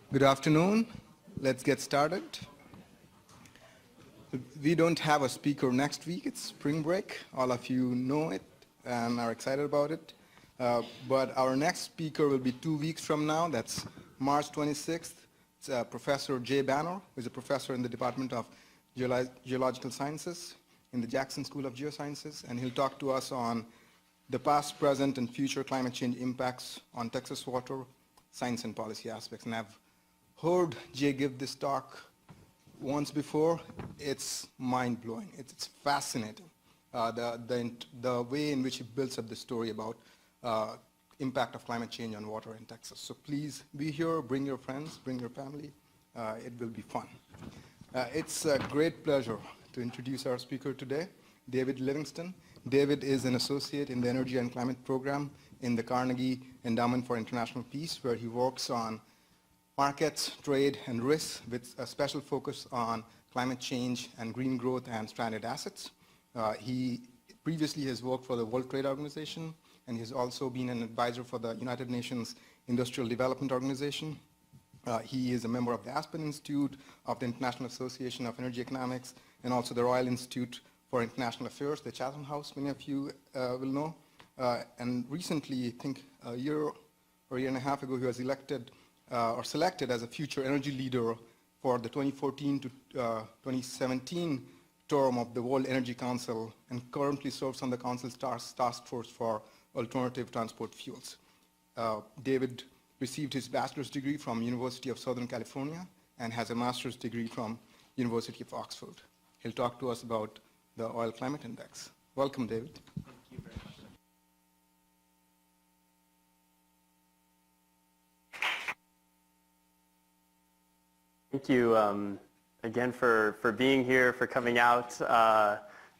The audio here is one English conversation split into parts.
Good afternoon. Let's get started. We don't have a speaker next week. It's spring break. All of you know it and are excited about it. But our next speaker will be 2 weeks from now. That's March 26th. It's Professor Jay Banner, who is a professor in the Department of Geological Sciences in the Jackson School of Geosciences. And he'll talk to us on the past, present, and future climate change impacts on Texas water, science and policy aspects. And I've heard Jay give this talk once before. It's mind-blowing. It's fascinating, the way in which he builds up the story about impact of climate change on water in Texas. So please be here, bring your friends, bring your family. It will be fun. It's a great pleasure to introduce our speaker today, David Livingston. David is an associate in the Energy and Climate Program in the Carnegie Endowment for International Peace, where he works on markets, trade, and risks with a special focus on climate change and green growth and stranded assets. He previously has worked for the World Trade Organization, and he's also been an advisor for the United Nations Industrial Development Organization. He is a member of the Aspen Institute of the International Association of Energy Economics, and also the Royal Institute for International Affairs, the Chatham House, many of you will know. And recently, I think a year or a year and a half ago, he was elected or selected as a future energy leader for the 2014 to 2017 term of the World Energy Council, and currently serves on the Council's task force for alternative transport fuels. David received his bachelor's degree from University of Southern California and has a master's degree from University of Oxford. He'll talk to us about the Oil Climate Index. Welcome, David. Thank you very much. Thank you again for being here, for coming out,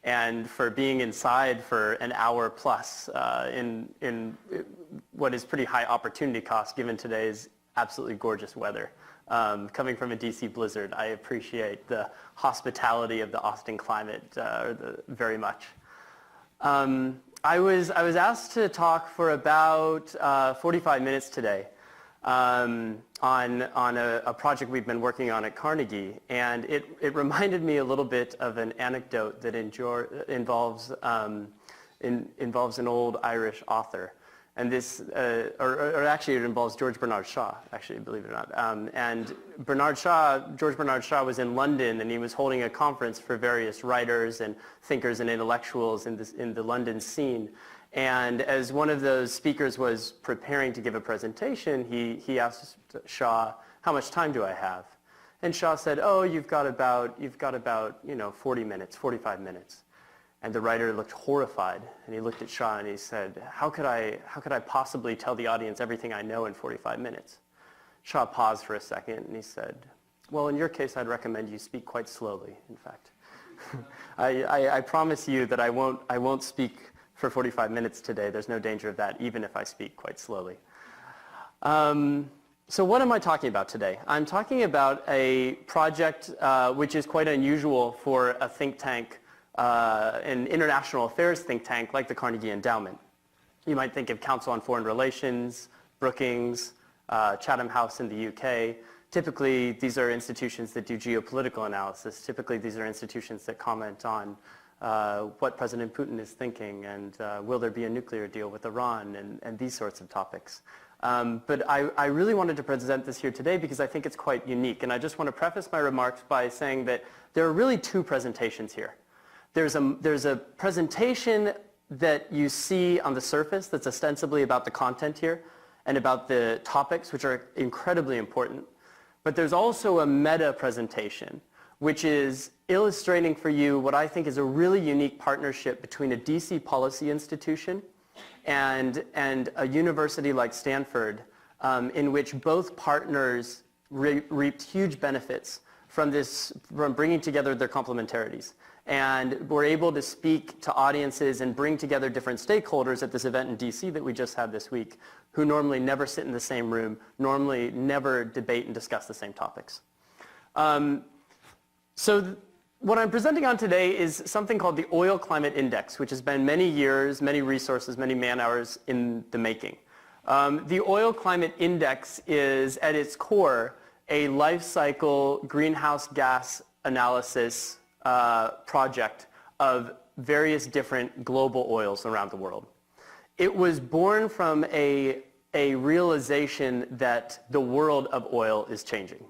and for being inside for an hour plus in what is pretty high opportunity cost given today's absolutely gorgeous weather. Coming from a DC blizzard, I appreciate the hospitality of the Austin climate very much. I was asked to talk for about 45 minutes today on a project we've been working on at Carnegie, and it reminded me a little bit of an anecdote that involves an old Irish author. And this, or actually it involves George Bernard Shaw, actually, believe it or not. And George Bernard Shaw was in London, and he was holding a conference for various writers and thinkers and intellectuals in the London scene. And as one of those speakers was preparing to give a presentation, he asked Shaw, "How much time do I have?" And Shaw said, "Oh, you've got about 40 minutes, 45 minutes." And the writer looked horrified, and he looked at Shaw and he said, how could I possibly tell the audience everything I know in 45 minutes? Shaw paused for a second, and he said, "Well, in your case, I'd recommend you speak quite slowly, in fact." I promise you that I won't speak for 45 minutes today. There's no danger of that, even if I speak quite slowly. So what am I talking about today? I'm talking about a project which is quite unusual for a think tank, an international affairs think tank like the Carnegie Endowment. You might think of Council on Foreign Relations, Brookings, Chatham House in the UK. Typically, these are institutions that do geopolitical analysis. Typically, these are institutions that comment on what President Putin is thinking, and will there be a nuclear deal with Iran, and these sorts of topics. But I really wanted to present this here today because I think it's quite unique. And I just want to preface my remarks by saying that there are really two presentations here. There's a presentation that you see on the surface that's ostensibly about the content here and about the topics, which are incredibly important. But there's also a meta presentation, which is illustrating for you what I think is a really unique partnership between a DC policy institution and a university like Stanford, in which both partners reaped huge benefits from bringing together their complementarities. And we're able to speak to audiences and bring together different stakeholders at this event in DC that we just had this week, who normally never sit in the same room, normally never debate and discuss the same topics. So what I'm presenting on today is something called the Oil Climate Index, which has been many years, many resources, many man-hours in the making. The Oil Climate Index is, at its core, a life cycle greenhouse gas analysis project of various different global oils around the world. It was born from a realization that the world of oil is changing.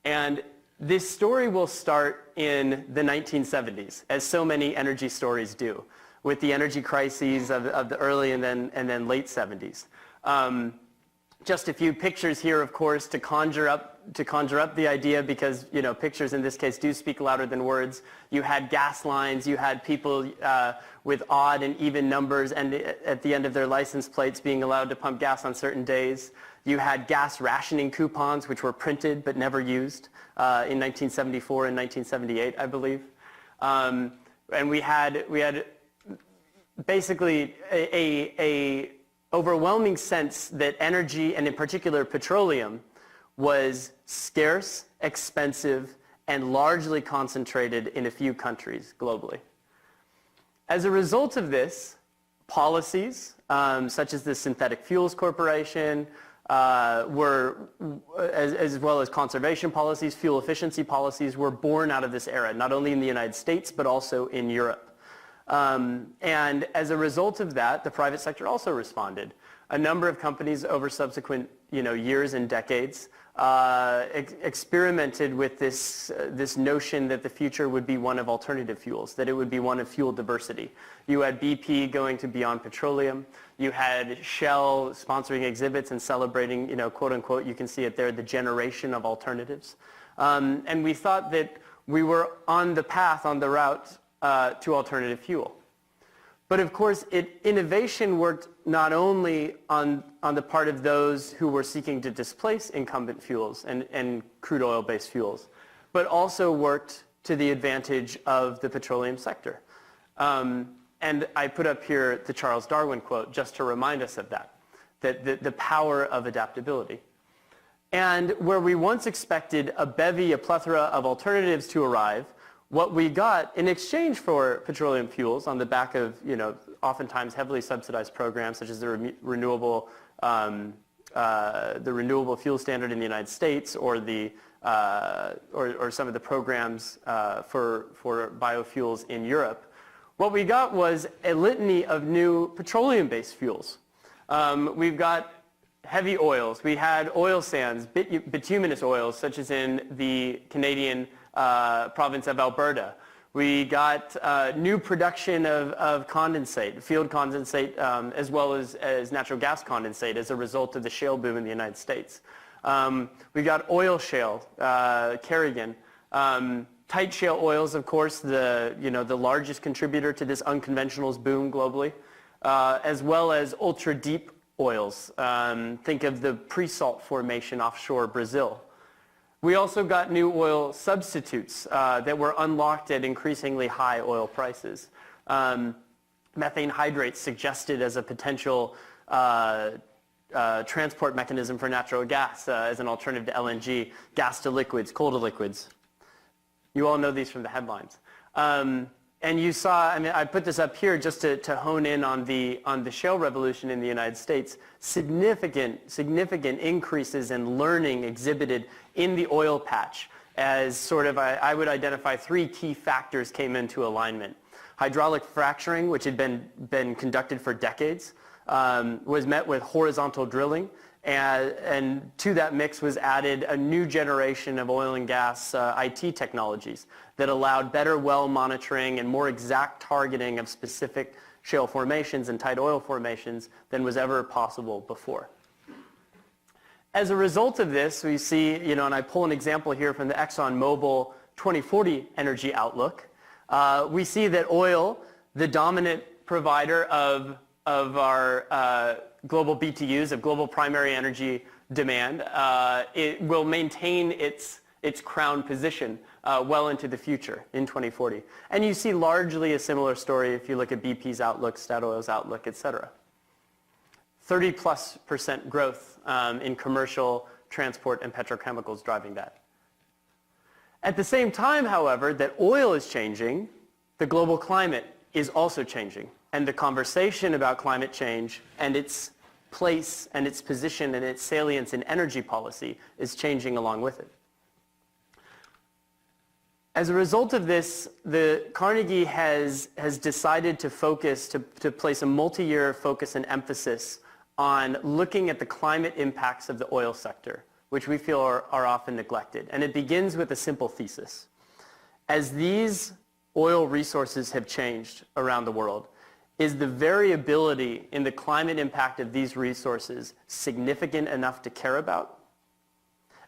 And this story will start in the 1970s, as so many energy stories do, with the energy crises of the early and then late 70s. Just a few pictures here, of course, to conjure up the idea, because pictures in this case do speak louder than words. You had gas lines, you had people with odd and even numbers, and at the end of their license plates being allowed to pump gas on certain days. You had gas rationing coupons, which were printed but never used in 1974 and 1978, I believe. And we had basically a overwhelming sense that energy, and in particular petroleum, was scarce, expensive, and largely concentrated in a few countries globally. As a result of this, policies such as the Synthetic Fuels Corporation, as well as conservation policies, fuel efficiency policies, were born out of this era, not only in the United States, but also in Europe. And as a result of that, the private sector also responded. A number of companies over subsequent years and decades experimented with this notion that the future would be one of alternative fuels, that it would be one of fuel diversity. You had BP going to Beyond Petroleum. You had Shell sponsoring exhibits and celebrating, quote unquote, you can see it there, the generation of alternatives. And we thought that we were on the path, on the route to alternative fuel. But of course, innovation worked not only on the part of those who were seeking to displace incumbent fuels and crude oil-based fuels, but also worked to the advantage of the petroleum sector. And I put up here the Charles Darwin quote just to remind us of that the power of adaptability. And where we once expected a plethora of alternatives to arrive, what we got in exchange for petroleum fuels on the back of, oftentimes heavily subsidized programs such as the renewable fuel standard in the United States, or or some of the programs for biofuels in Europe, what we got was a litany of new petroleum-based fuels. We've got heavy oils. We had oil sands, bituminous oils, such as in the Canadian province of Alberta. We got new production of condensate, field condensate, as well as natural gas condensate as a result of the shale boom in the United States. We got oil shale, Carnegie. Tight shale oils, of course, the largest contributor to this unconventionals boom globally, as well as ultra deep oils. Think of the pre-salt formation offshore Brazil. We also got new oil substitutes that were unlocked at increasingly high oil prices. Methane hydrates suggested as a potential transport mechanism for natural gas as an alternative to LNG, gas to liquids, coal to liquids. You all know these from the headlines. And you saw, I put this up here just to hone in on the shale revolution in the United States. Significant increases in learning exhibited in the oil patch as sort of, I would identify 3 key factors came into alignment. Hydraulic fracturing, which had been conducted for decades, was met with horizontal drilling. And to that mix was added a new generation of oil and gas IT technologies that allowed better well monitoring and more exact targeting of specific shale formations and tight oil formations than was ever possible before. As a result of this, we see, and I pull an example here from the ExxonMobil 2040 energy outlook. We see that oil, the dominant provider of our global BTUs, of global primary energy demand, it will maintain its crown position well into the future in 2040. And you see largely a similar story if you look at BP's outlook, Statoil's outlook, et cetera. 30+% growth in commercial transport and petrochemicals driving that. At the same time, however, that oil is changing, the global climate is also changing. And the conversation about climate change and its place and its position and its salience in energy policy is changing along with it. As a result of this, the Carnegie has decided to focus, to place a multi-year focus and emphasis on looking at the climate impacts of the oil sector, which we feel are often neglected. And it begins with a simple thesis. As these oil resources have changed around the world, is the variability in the climate impact of these resources significant enough to care about?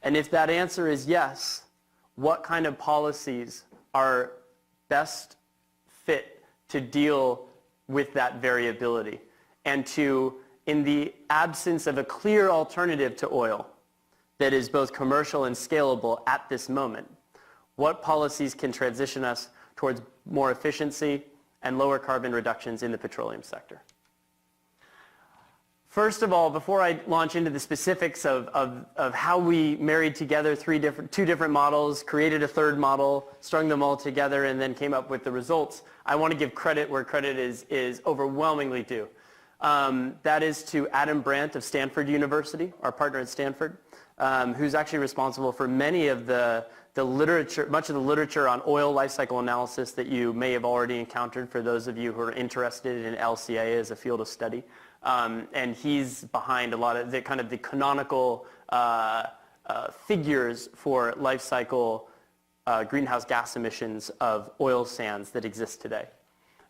And if that answer is yes, what kind of policies are best fit to deal with that variability and to, in the absence of a clear alternative to oil that is both commercial and scalable at this moment, what policies can transition us towards more efficiency and lower carbon reductions in the petroleum sector? First of all, before I launch into the specifics of how we married together two different models, created a third model, strung them all together, and then came up with the results, I want to give credit where credit is overwhelmingly due. That is to Adam Brandt of Stanford University, our partner at Stanford, who's actually responsible for many of the literature, much of the literature on oil life cycle analysis that you may have already encountered for those of you who are interested in LCA as a field of study. And he's behind a lot of the kind of the canonical figures for life cycle greenhouse gas emissions of oil sands that exist today.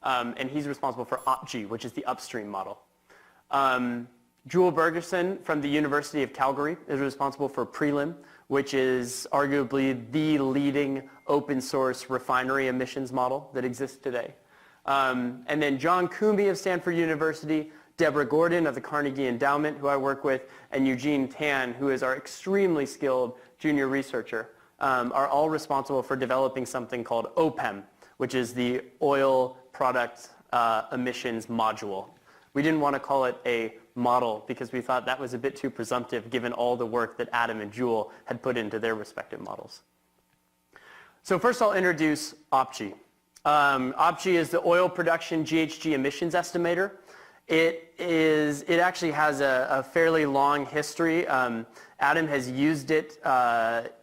And he's responsible for OpG, which is the upstream model. Jule Bergersen from the University of Calgary is responsible for Prelim, which is arguably the leading open source refinery emissions model that exists today. And then John Coombe of Stanford University, Deborah Gordon of the Carnegie Endowment, who I work with, and Eugene Tan, who is our extremely skilled junior researcher, are all responsible for developing something called OPEM, which is the Oil Product Emissions Module. We didn't want to call it a model because we thought that was a bit too presumptive given all the work that Adam and Jule had put into their respective models. So first I'll introduce OpG. OpG is the oil production GHG emissions estimator. It actually has a fairly long history. Adam has used it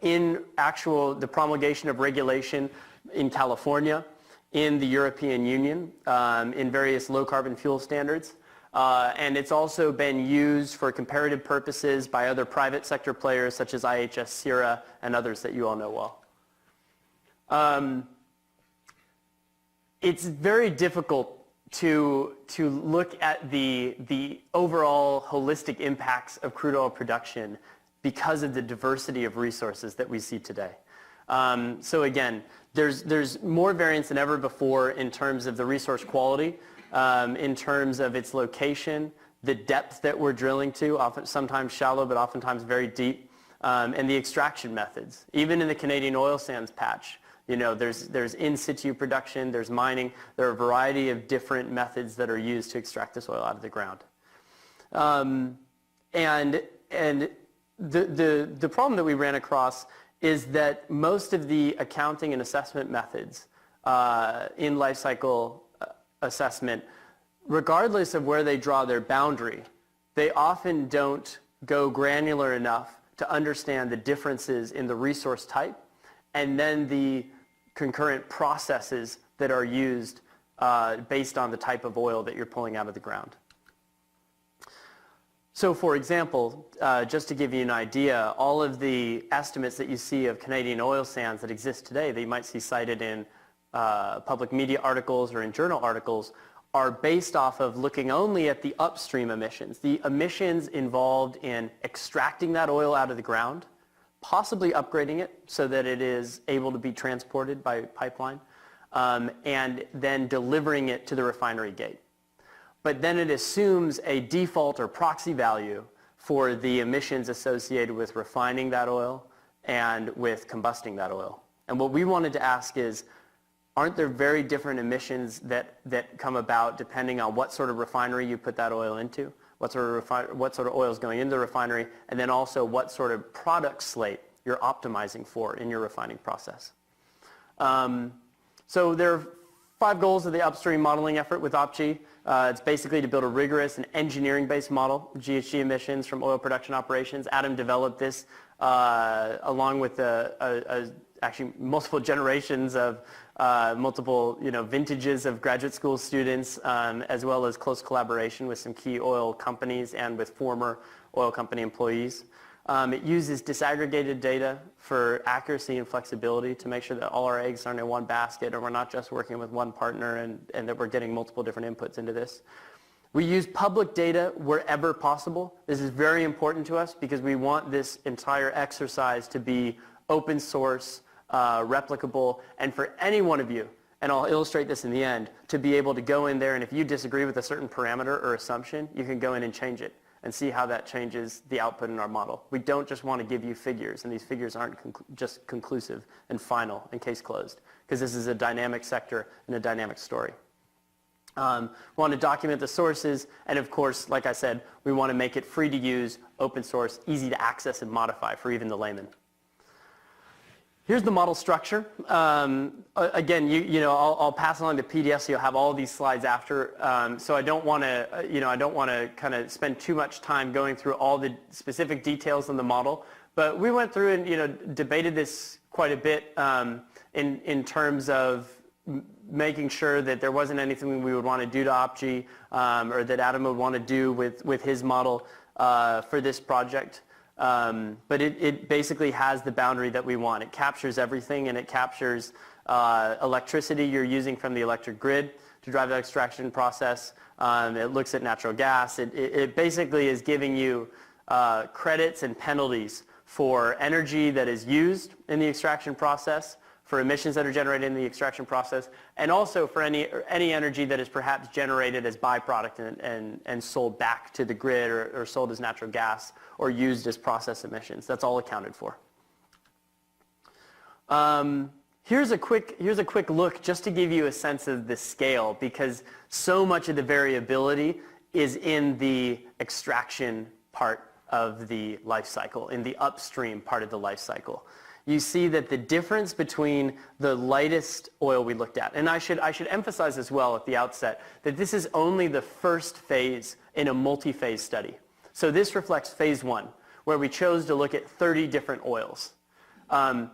in the promulgation of regulation in California, in the European Union, in various low carbon fuel standards. And it's also been used for comparative purposes by other private sector players such as IHS CIRA and others that you all know well. It's very difficult to look at the overall holistic impacts of crude oil production because of the diversity of resources that we see today. So again, there's more variance than ever before in terms of the resource quality, in terms of its location, the depth that we're drilling to, often sometimes shallow but oftentimes very deep, and the extraction methods. Even in the Canadian oil sands patch, you know, there's in situ production, there's mining, there are a variety of different methods that are used to extract this oil out of the ground. And the problem that we ran across is that most of the accounting and assessment methods in life cycle assessment, regardless of where they draw their boundary, they often don't go granular enough to understand the differences in the resource type and then the concurrent processes that are used based on the type of oil that you're pulling out of the ground. So for example, just to give you an idea, all of the estimates that you see of Canadian oil sands that exist today, that you might see cited in public media articles or in journal articles, are based off of looking only at the upstream emissions, the emissions involved in extracting that oil out of the ground, possibly upgrading it so that it is able to be transported by pipeline, and then delivering it to the refinery gate. But then it assumes a default or proxy value for the emissions associated with refining that oil and with combusting that oil. And what we wanted to ask is, aren't there very different emissions that come about depending on what sort of refinery you put that oil into, what sort of oil is going into the refinery, and then also what sort of product slate you're optimizing for in your refining process. So there are 5 goals of the upstream modeling effort with OpG. It's basically to build a rigorous and engineering-based model of GHG emissions from oil production operations. Adam developed this along with actually multiple generations of multiple vintages of graduate school students, as well as close collaboration with some key oil companies and with former oil company employees. It uses disaggregated data for accuracy and flexibility to make sure that all our eggs aren't in one basket, or we're not just working with one partner, and that we're getting multiple different inputs into this. We use public data wherever possible. This is very important to us because we want this entire exercise to be open source, replicable, and for any one of you, and I'll illustrate this in the end, to be able to go in there, and if you disagree with a certain parameter or assumption, you can go in and change it and see how that changes the output in our model. We don't just want to give you figures, and these figures aren't just conclusive and final and case closed, because this is a dynamic sector and a dynamic story. We want to document the sources, and of course, like I said, we want to make it free to use, open source, easy to access and modify for even the layman. Here's the model structure. Again, I'll pass along the PDF, so you'll have all these slides after. So I don't want to, kind of spend too much time going through all the specific details in the model. But we went through and debated this quite a bit in terms of making sure that there wasn't anything we would want to do to OpG or that Adam would want to do with his model for this project. But it basically has the boundary that we want. It captures everything, and it captures electricity you're using from the electric grid to drive the extraction process. It looks at natural gas. It basically is giving you credits and penalties for energy that is used in the extraction process, for emissions that are generated in the extraction process, and also for any energy that is perhaps generated as byproduct and sold back to the grid, or sold as natural gas, or used as process emissions. That's all accounted for. Here's a quick look just to give you a sense of the scale, because so much of the variability is in the extraction part of the life cycle, in the upstream part of the life cycle. You see that the difference between the lightest oil we looked at, and I should emphasize as well at the outset that this is only the first phase in a multi-phase study. So this reflects phase 1, where we chose to look at 30 different oils.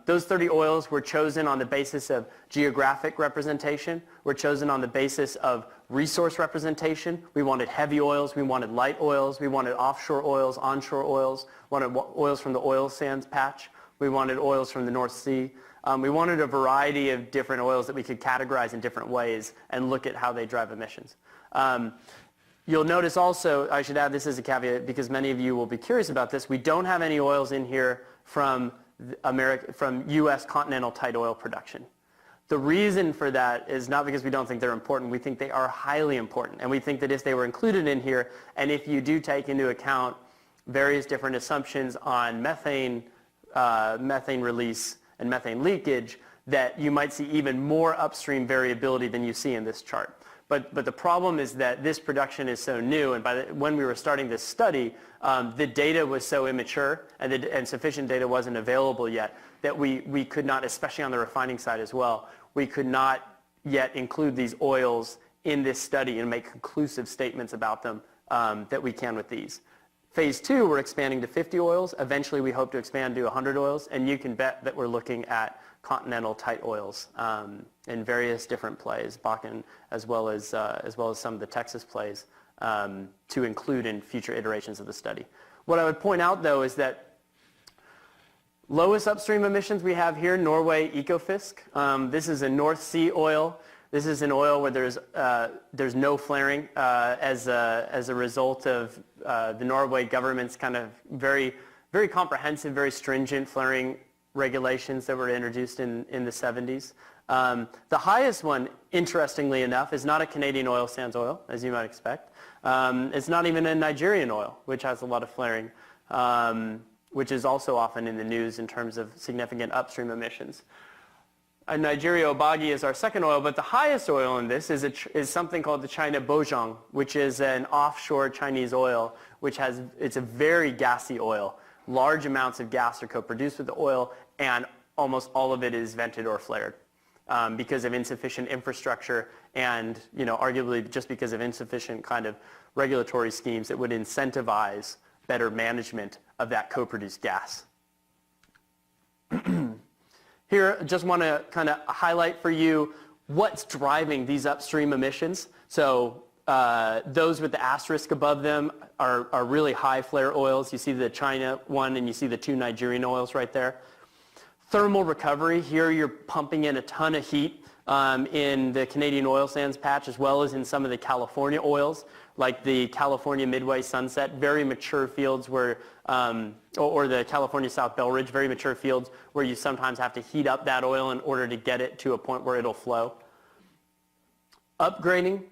Those 30 oils were chosen on the basis of geographic representation, were chosen on the basis of resource representation. We wanted heavy oils, we wanted light oils, we wanted offshore oils, onshore oils, wanted oils from the oil sands patch. We wanted oils from the North Sea. We wanted a variety of different oils that we could categorize in different ways and look at how they drive emissions. You'll notice also, I should add this as a caveat because many of you will be curious about this, we don't have any oils in here from U.S. continental tight oil production. The reason for that is not because we don't think they're important. We think they are highly important. And we think that if they were included in here, and if you do take into account various different assumptions on methane release and methane leakage, that you might see even more upstream variability than you see in this chart. But the problem is that this production is so new, and when we were starting this study, the data was so immature and sufficient data wasn't available yet that we could not, especially on the refining side as well, we could not yet include these oils in this study and make conclusive statements about them that we can with these. Phase 2, we're expanding to 50 oils. Eventually, we hope to expand to 100 oils, and you can bet that we're looking at continental tight oils in various different plays, Bakken as well as some of the Texas plays, to include in future iterations of the study. What I would point out, though, is that lowest upstream emissions we have here, Norway Ekofisk. This is a North Sea oil. This is an oil where there's no flaring as a result of the Norway government's kind of very, very comprehensive, very stringent flaring regulations that were introduced in the 70s. The highest one, interestingly enough, is not a Canadian oil sands oil, as you might expect. It's not even a Nigerian oil, which has a lot of flaring, which is also often in the news in terms of significant upstream emissions. Nigeria Obagi is our second oil, but the highest oil in this is something called the China Bojang, which is an offshore Chinese oil, it's a very gassy oil. Large amounts of gas are co-produced with the oil, and almost all of it is vented or flared because of insufficient infrastructure and arguably just because of insufficient kind of regulatory schemes that would incentivize better management of that co-produced gas. Here, just want to kind of highlight for you what's driving these upstream emissions. So those with the asterisk above them are really high flare oils. You see the China one and you see the 2 Nigerian oils right there. Thermal recovery, here you're pumping in a ton of heat in the Canadian oil sands patch, as well as in some of the California oils, like the California Midway Sunset, very mature fields where, or the California South Belridge, very mature fields where you sometimes have to heat up that oil in order to get it to a point where it'll flow. Upgrading,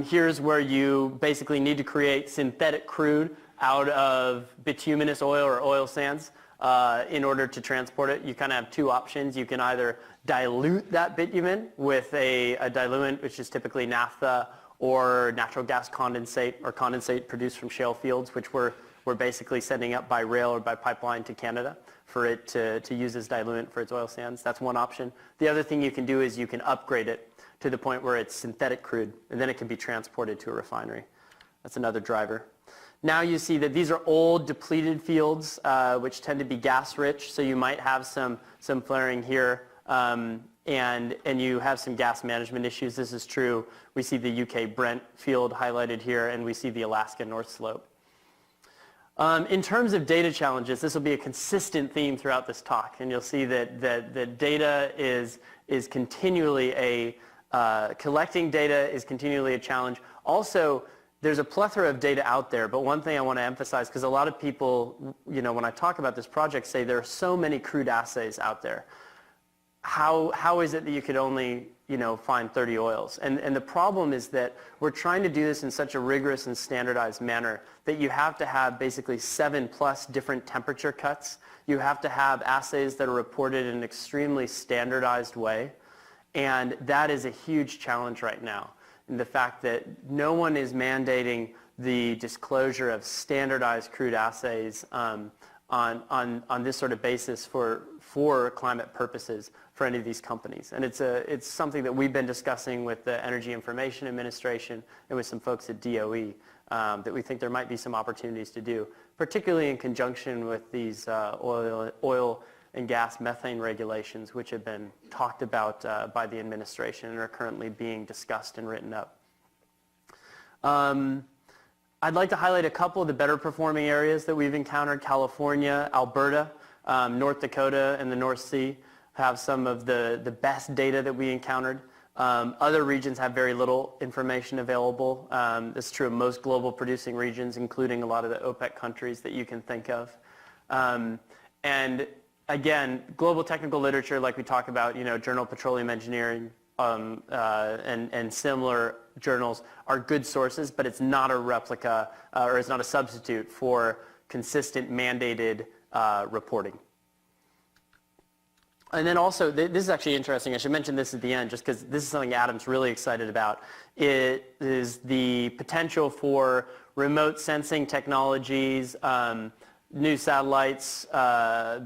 here's where you basically need to create synthetic crude out of bituminous oil or oil sands in order to transport it. You kind of have 2 options. You can either dilute that bitumen with a diluent, which is typically naphtha or natural gas condensate or condensate produced from shale fields, which we're basically sending up by rail or by pipeline to Canada for it to use as diluent for its oil sands. That's one option. The other thing you can do is you can upgrade it to the point where it's synthetic crude, and then it can be transported to a refinery. That's another driver. Now you see that these are old, depleted fields, which tend to be gas-rich, so you might have some flaring here, and you have some gas management issues. This is true. We see the UK Brent field highlighted here, and we see the Alaska North Slope. In terms of data challenges, this will be a consistent theme throughout this talk, and you'll see that the data is continually collecting data is continually a challenge. Also, there's a plethora of data out there, but one thing I want to emphasize, because a lot of people, when I talk about this project, say there are so many crude assays out there. How is it that you could only, find 30 oils? And the problem is that we're trying to do this in such a rigorous and standardized manner that you have to have basically 7+ different temperature cuts. You have to have assays that are reported in an extremely standardized way. And that is a huge challenge right now. And the fact that no one is mandating the disclosure of standardized crude assays on this sort of basis for climate purposes for any of these companies. And it's something that we've been discussing with the Energy Information Administration and with some folks at DOE that we think there might be some opportunities to do, particularly in conjunction with these oil and gas methane regulations, which have been talked about by the administration and are currently being discussed and written up. I'd like to highlight a couple of the better performing areas that we've encountered. California, Alberta, North Dakota, and the North Sea have some of the best data that we encountered. Other regions have very little information available. This is true of most global producing regions, including a lot of the OPEC countries that you can think of. And again, global technical literature, like we talk about, Journal of Petroleum Engineering and similar journals are good sources, but it's not a replica or it's not a substitute for consistent mandated reporting. And then also, this is actually interesting. I should mention this at the end just because this is something Adam's really excited about. It is the potential for remote sensing technologies, new satellites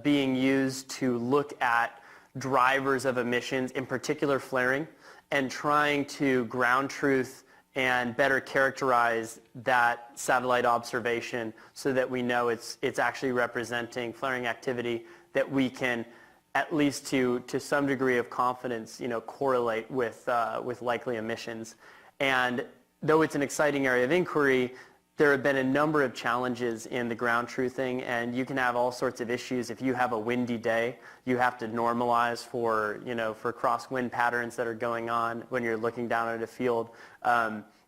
being used to look at drivers of emissions, in particular flaring, and trying to ground truth and better characterize that satellite observation so that we know it's actually representing flaring activity that we can, at least to some degree of confidence, correlate with likely emissions. And though it's an exciting area of inquiry, there have been a number of challenges in the ground truthing, and you can have all sorts of issues. If you have a windy day, you have to normalize for crosswind patterns that are going on when you're looking down at a field.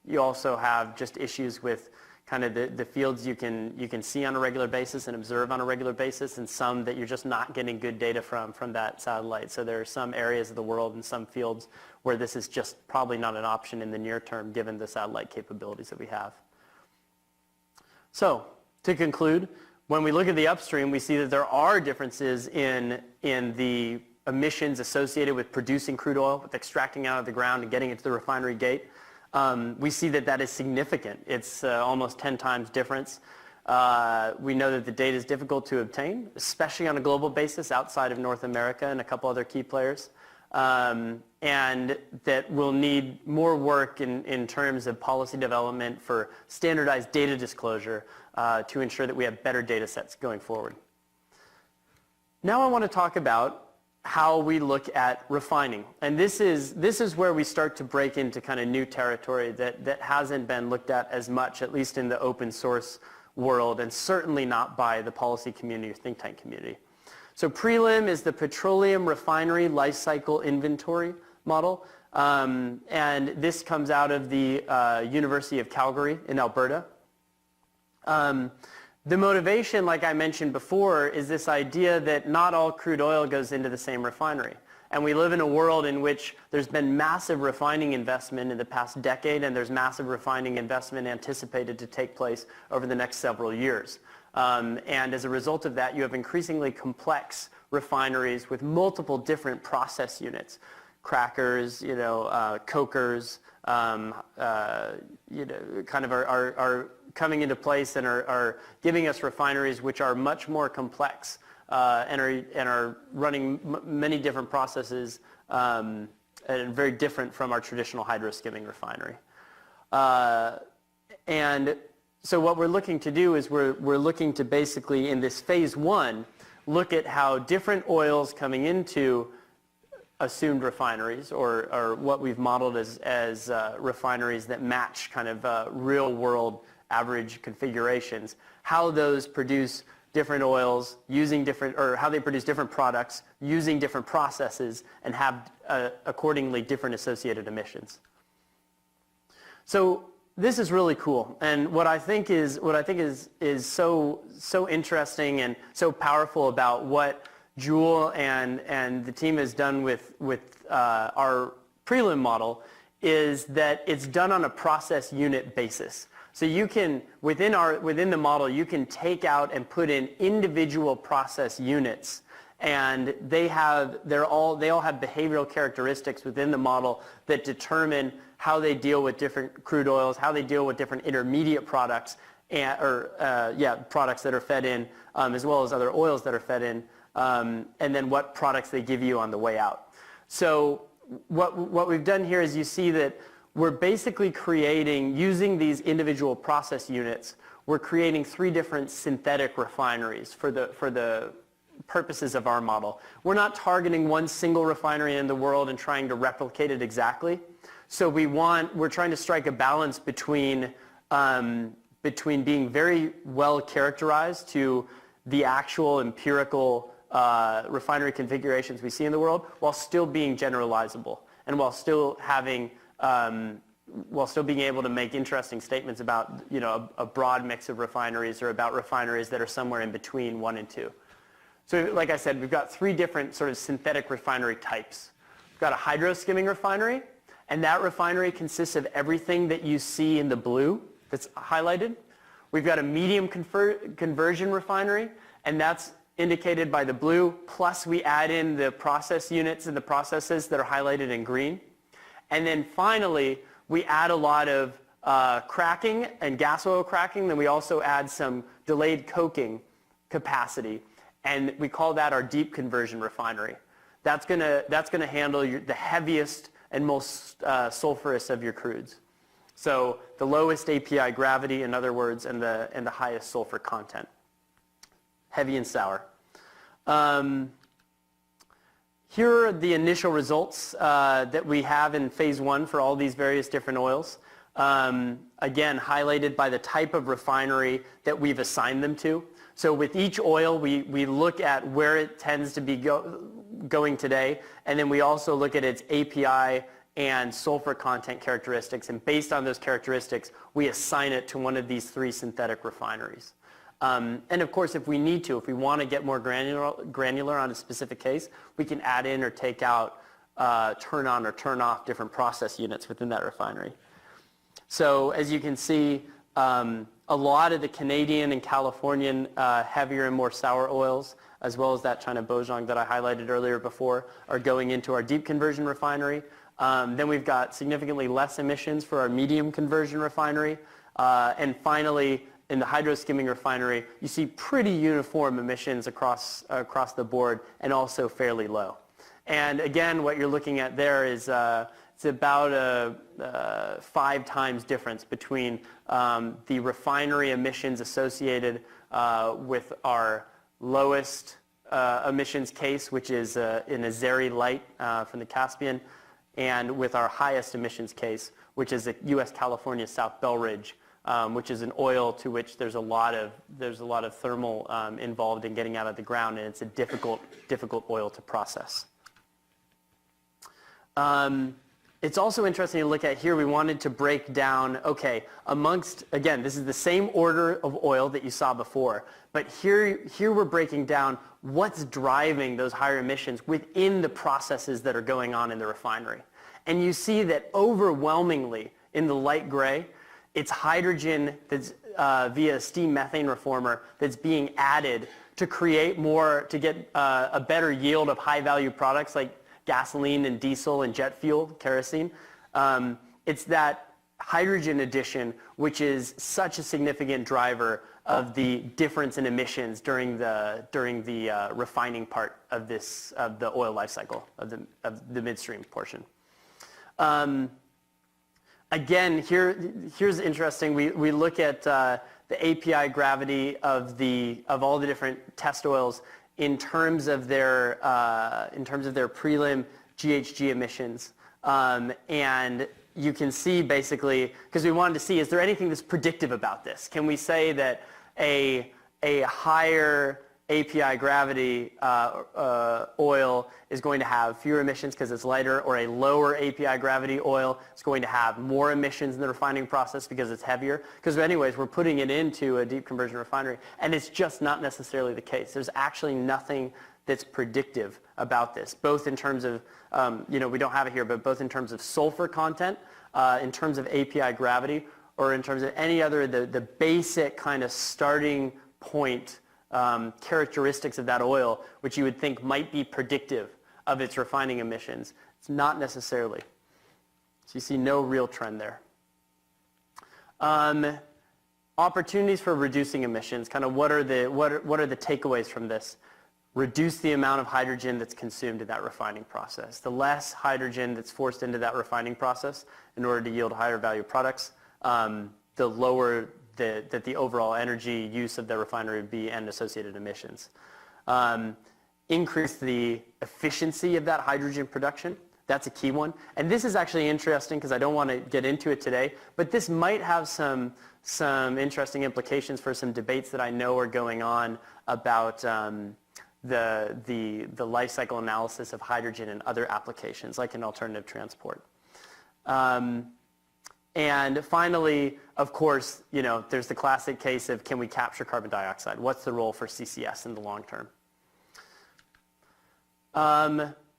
You also have just issues with kind of the fields you can see on a regular basis and observe on a regular basis, and some that you're just not getting good data from that satellite. So there are some areas of the world and some fields where this is just probably not an option in the near term given the satellite capabilities that we have. So, to conclude, when we look at the upstream, we see that there are differences in the emissions associated with producing crude oil, with extracting out of the ground and getting it to the refinery gate. We see that is significant. It's almost 10 times difference. We know that the data is difficult to obtain, especially on a global basis outside of North America and a couple other key players. and that will need more work in terms of policy development for standardized data disclosure to ensure that we have better data sets going forward. Now I want to talk about how we look at refining. And this is where we start to break into kind of new territory that hasn't been looked at as much, at least in the open source world, and certainly not by the policy community or think tank community. So Prelim is the Petroleum Refinery Life Cycle Inventory model. And this comes out of the University of Calgary in Alberta. The motivation, like I mentioned before, is this idea that not all crude oil goes into the same refinery. And we live in a world in which there's been massive refining investment in the past decade, and there's massive refining investment anticipated to take place over the next several years. And as a result of that, you have increasingly complex refineries with multiple different process units, crackers, cokers, kind of are coming into place and are giving us refineries which are much more complex and are running many different processes and very different from our traditional hydroskimming refinery. And so what we're looking to do is we're looking to basically, in this phase one, look at how different oils coming into assumed refineries, or what we've modeled as refineries that match kind of real world average configurations, how those produce different oils using different, or how they produce different products using different processes and have accordingly different associated emissions. So this is really cool, and what I think is so interesting and so powerful about what Jewel and the team has done with our Prelim model is that it's done on a process unit basis. So you can, within the model, you can take out and put in individual process units, and they all have behavioral characteristics within the model that determine how they deal with different crude oils, how they deal with different intermediate products, products that are fed in, as well as other oils that are fed in, and then what products they give you on the way out. So what we've done here is you see that we're basically creating, using these individual process units, we're creating 3 different synthetic refineries for the purposes of our model. We're not targeting one single refinery in the world and trying to replicate it exactly. So we're trying to strike a balance between being very well characterized to the actual empirical refinery configurations we see in the world, while still being generalizable and while still being able to make interesting statements about a broad mix of refineries, or about refineries that are somewhere in between 1 and 2. So like I said, we've got 3 different sort of synthetic refinery types. We've got a hydroskimming refinery, and that refinery consists of everything that you see in the blue that's highlighted. We've got a medium conversion refinery, and that's indicated by the blue, plus we add in the process units and the processes that are highlighted in green. And then finally, we add a lot of cracking and gas oil cracking. Then we also add some delayed coking capacity, and we call that our deep conversion refinery. That's gonna handle the heaviest and most sulfurous of your crudes. So the lowest API gravity, in other words, and the highest sulfur content. Heavy and sour. Here are the initial results that we have in phase 1 for all these various different oils. Again, highlighted by the type of refinery that we've assigned them to. So with each oil, we look at where it tends to be going today, and then we also look at its API and sulfur content characteristics, and based on those characteristics, we assign it to one of these 3 synthetic refineries. And of course, if we need to, if we want to get more granular on a specific case, we can add in or take out, turn on or turn off different process units within that refinery. So as you can see, a lot of the Canadian and Californian heavier and more sour oils, as well as that China Bozhong that I highlighted earlier before, are going into our deep conversion refinery. Then we've got significantly less emissions for our medium conversion refinery. And finally, in the hydroskimming refinery, you see pretty uniform emissions across the board, and also fairly low. And again, what you're looking at there is it's about a 5 times difference between the refinery emissions associated with our lowest emissions case, which is in Azeri light from the Caspian, and with our highest emissions case, which is a U.S. California South Belridge, which is an oil to which there's a lot of thermal involved in getting out of the ground, and it's a difficult oil to process. It's also interesting to look at here. We wanted to break down, okay, amongst, again, this is the same order of oil that you saw before, but here we're breaking down what's driving those higher emissions within the processes that are going on in the refinery. And you see that overwhelmingly in the light gray, it's hydrogen that's via a steam methane reformer that's being added to create more, to get a better yield of high value products like gasoline and diesel and jet fuel, kerosene. It's that hydrogen addition which is such a significant driver of the difference in emissions during the refining part of the oil life cycle of the midstream portion. Again, here's interesting. We look at the API gravity of all the different test oils in terms of their prelim GHG emissions, and you can see basically, because we wanted to see, is there anything that's predictive about this? Can we say that a higher API gravity oil is going to have fewer emissions because it's lighter, or a lower API gravity oil is going to have more emissions in the refining process because it's heavier? Because anyways, we're putting it into a deep conversion refinery, and it's just not necessarily the case. There's actually nothing that's predictive about this, both in terms of, we don't have it here, but both in terms of sulfur content, in terms of API gravity, or in terms of any other, the basic kind of starting point characteristics of that oil, which you would think might be predictive of its refining emissions. It's not necessarily. So you see no real trend there. Opportunities for reducing emissions, kind of what are the takeaways from this? Reduce the amount of hydrogen that's consumed in that refining process. The less hydrogen that's forced into that refining process in order to yield higher value products, the lower that the overall energy use of the refinery would be and associated emissions. Increase the efficiency of that hydrogen production. That's a key one. And this is actually interesting because I don't want to get into it today, but this might have some interesting implications for some debates that I know are going on about the life cycle analysis of hydrogen and other applications like in alternative transport. And finally, of course, there's the classic case of, can we capture carbon dioxide? What's the role for CCS in the long term?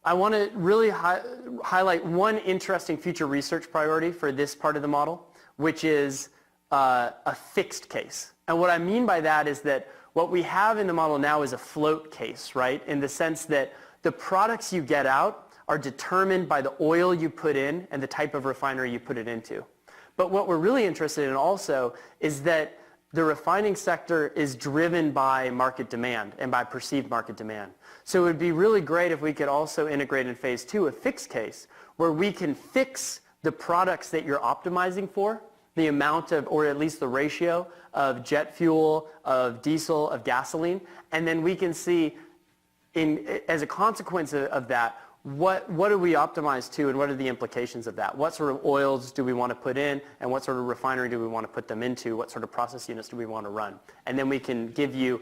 I want to really highlight one interesting future research priority for this part of the model, which is a fixed case. And what I mean by that is that what we have in the model now is a float case, right? In the sense that the products you get out are determined by the oil you put in and the type of refinery you put it into. But what we're really interested in also is that the refining sector is driven by market demand and by perceived market demand. So it would be really great if we could also integrate in phase 2 a fixed case where we can fix the products that you're optimizing for, the amount of, or at least the ratio of jet fuel, of diesel, of gasoline, and then we can see as a consequence of that, what do we optimize to and what are the implications of that? What sort of oils do we want to put in and what sort of refinery do we want to put them into? What sort of process units do we want to run? And then we can give you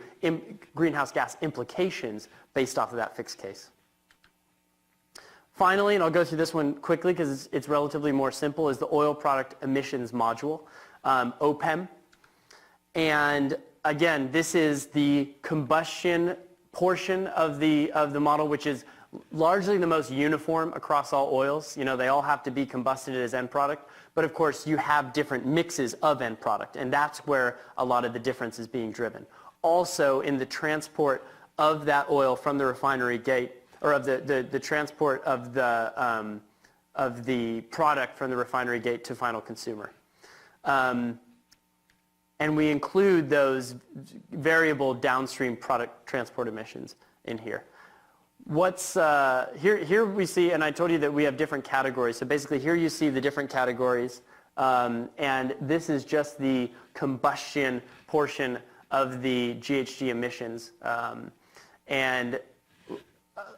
greenhouse gas implications based off of that fixed case. Finally, and I'll go through this one quickly because it's relatively more simple, is the oil product emissions module, OPEM. And again, this is the combustion portion of the model, which is largely the most uniform across all oils. They all have to be combusted as end product, but of course you have different mixes of end product, and that's where a lot of the difference is being driven. Also, in the transport of that oil from the refinery gate, or of the transport of the product from the refinery gate to final consumer. And we include those variable downstream product transport emissions in here. What's here we see, and I told you that we have different categories. So basically here you see the different categories, and this is just the combustion portion of the GHG emissions. And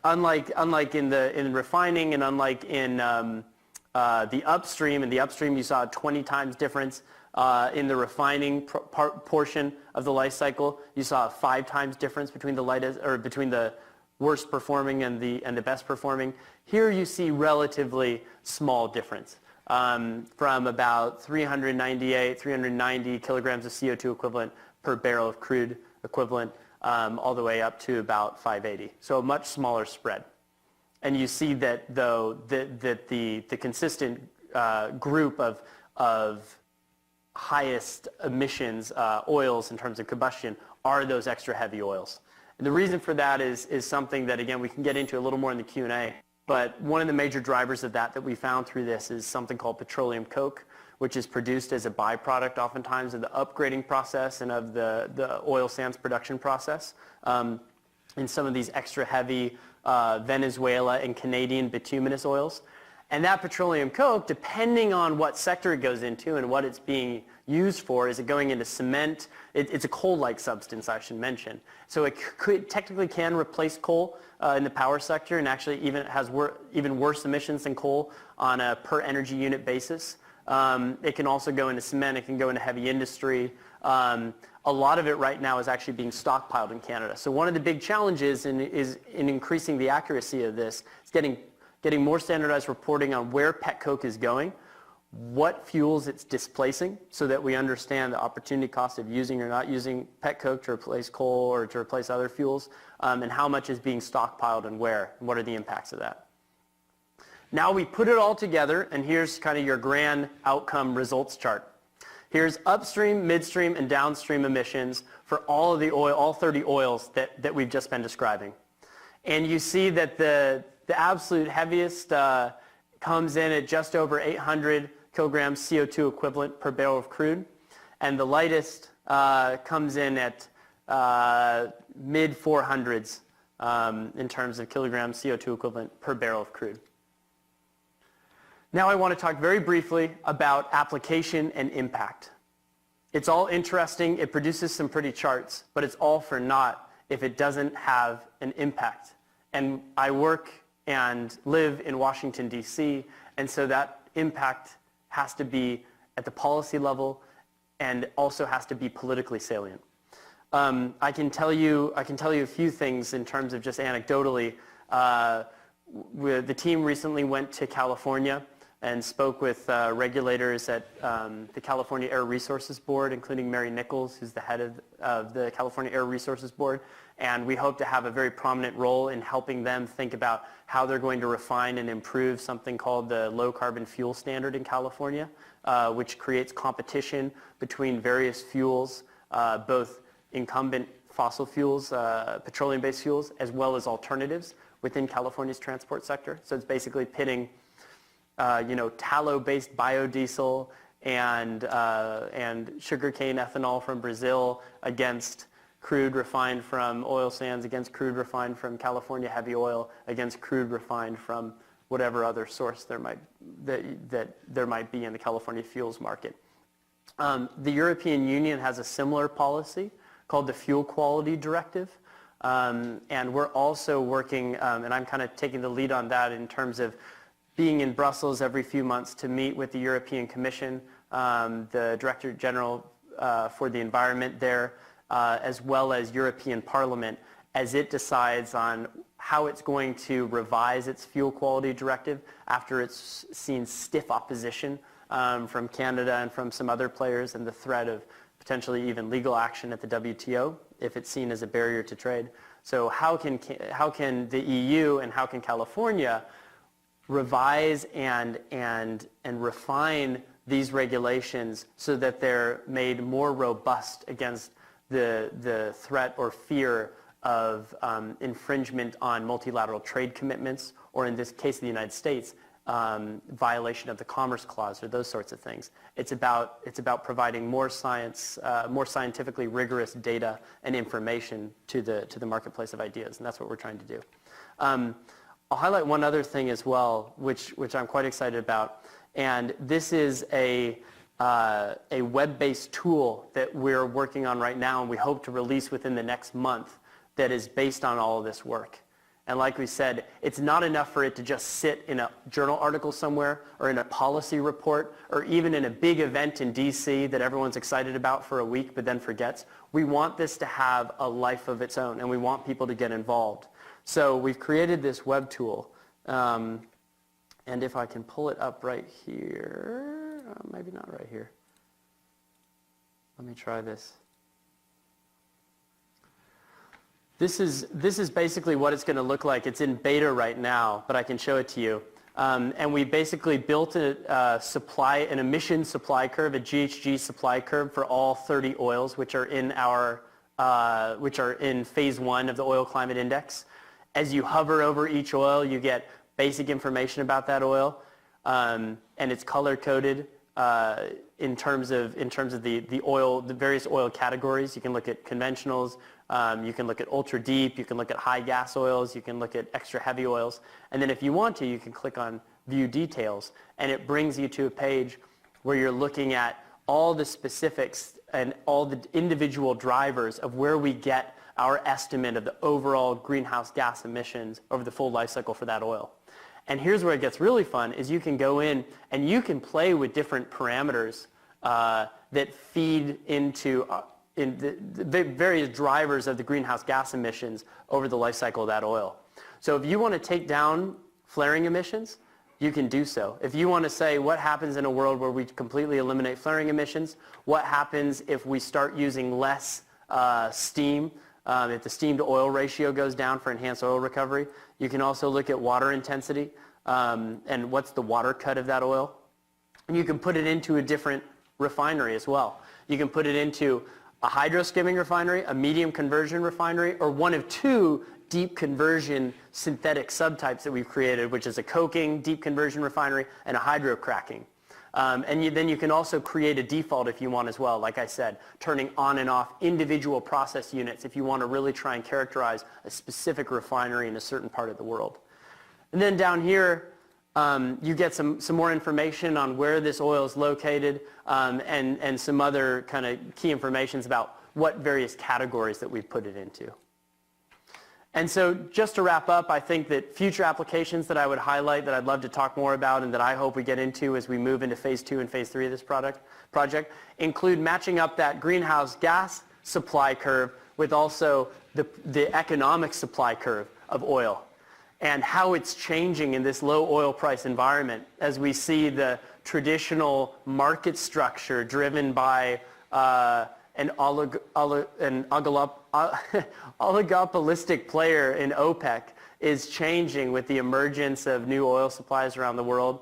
unlike in refining and unlike in the upstream you saw a 20 times difference. In the refining portion of the life cycle, you saw a 5 times difference between the worst performing and the best performing. Here you see relatively small difference, from about 390 kilograms of CO2 equivalent per barrel of crude equivalent, all the way up to about 580. So a much smaller spread. And you see that though that the consistent group of highest emissions oils in terms of combustion are those extra heavy oils. And the reason for that is something that, again, we can get into a little more in the Q&A, but one of the major drivers of that we found through this is something called petroleum coke, which is produced as a byproduct oftentimes of the upgrading process and of the oil sands production process. In some of these extra heavy Venezuela and Canadian bituminous oils. And that petroleum coke, depending on what sector it goes into and what it's being used for, is it going into cement? It's a coal-like substance, I should mention. So it technically can replace coal in the power sector, and actually even has even worse emissions than coal on a per energy unit basis. It can also go into cement. It can go into heavy industry. A lot of it right now is actually being stockpiled in Canada. So one of the big challenges is in increasing the accuracy of this is getting more standardized reporting on where pet coke is going, what fuels it's displacing, so that we understand the opportunity cost of using or not using pet coke to replace coal or to replace other fuels, and how much is being stockpiled and where, and what are the impacts of that. Now we put it all together, and here's kind of your grand outcome results chart. Here's upstream, midstream, and downstream emissions for all of the oil, all 30 oils that we've just been describing. And you see that the absolute heaviest comes in at just over 800 kilograms CO2 equivalent per barrel of crude, and the lightest comes in at mid 400s in terms of kilograms CO2 equivalent per barrel of crude. Now I want to talk very briefly about application and impact. It's all interesting, it produces some pretty charts, but it's all for naught if it doesn't have an impact. And I work and live in Washington, D.C., and so that impact has to be at the policy level and also has to be politically salient. I can tell you a few things in terms of just anecdotally. The team recently went to California and spoke with regulators at the California Air Resources Board, including Mary Nichols, who's the head of the California Air Resources Board. And we hope to have a very prominent role in helping them think about how they're going to refine and improve something called the Low Carbon Fuel Standard in California, which creates competition between various fuels, both incumbent fossil fuels, petroleum-based fuels, as well as alternatives within California's transport sector. So it's basically pitting tallow-based biodiesel and sugarcane ethanol from Brazil against crude refined from oil sands, against crude refined from California heavy oil, against crude refined from whatever other source there might be in the California fuels market. The European Union has a similar policy called the Fuel Quality Directive. And we're also working, and I'm kind of taking the lead on that in terms of being in Brussels every few months to meet with the European Commission, the Director General for the Environment there, as well as European Parliament, as it decides on how it's going to revise its fuel quality directive after it's seen stiff opposition from Canada and from some other players, and the threat of potentially even legal action at the WTO if it's seen as a barrier to trade. So how can the EU and how can California revise and refine these regulations so that they're made more robust against the threat or fear of infringement on multilateral trade commitments, or in this case of the United States, violation of the Commerce Clause, or those sorts of things. It's about providing more science, more scientifically rigorous data and information to the marketplace of ideas, and that's what we're trying to do. I'll highlight one other thing as well, which I'm quite excited about, and this is a web-based tool that we're working on right now, and we hope to release within the next month that is based on all of this work. And like we said, it's not enough for it to just sit in a journal article somewhere or in a policy report or even in a big event in DC that everyone's excited about for a week but then forgets. We want this to have a life of its own, and we want people to get involved. So we've created this web tool. And if I can pull it up right here, maybe not right here. Let me try this. This is basically what it's going to look like. It's in beta right now, but I can show it to you. And we basically built an emission supply curve, a GHG supply curve for all 30 oils, which are in phase 1 of the Oil Climate Index. As you hover over each oil, you get basic information about that oil, and it's color coded in terms of the various oil categories. You can look at conventionals, you can look at ultra deep, you can look at high gas oils, you can look at extra heavy oils, and then if you want to, you can click on View Details, and it brings you to a page where you're looking at all the specifics and all the individual drivers of where we get our estimate of the overall greenhouse gas emissions over the full life cycle for that oil. And here's where it gets really fun, is you can go in and you can play with different parameters that feed into the various drivers of the greenhouse gas emissions over the life cycle of that oil. So if you want to take down flaring emissions, you can do so. If you want to say what happens in a world where we completely eliminate flaring emissions, what happens if we start using less steam, if the steam to oil ratio goes down for enhanced oil recovery. You can also look at water intensity and what's the water cut of that oil. And you can put it into a different refinery as well. You can put it into a hydroskimming refinery, a medium conversion refinery, or one of two deep conversion synthetic subtypes that we've created, which is a coking deep conversion refinery and a hydrocracking. Then you can also create a default if you want as well, like I said, turning on and off individual process units if you want to really try and characterize a specific refinery in a certain part of the world. And then down here, you get some more information on where this oil is located and some other kind of key information about what various categories that we've put it into. And so just to wrap up, I think that future applications that I would highlight that I'd love to talk more about and that I hope we get into as we move into phase 2 and phase 3 of this project include matching up that greenhouse gas supply curve with also the economic supply curve of oil and how it's changing in this low oil price environment as we see the traditional market structure driven by an oligopolistic player in OPEC is changing with the emergence of new oil supplies around the world,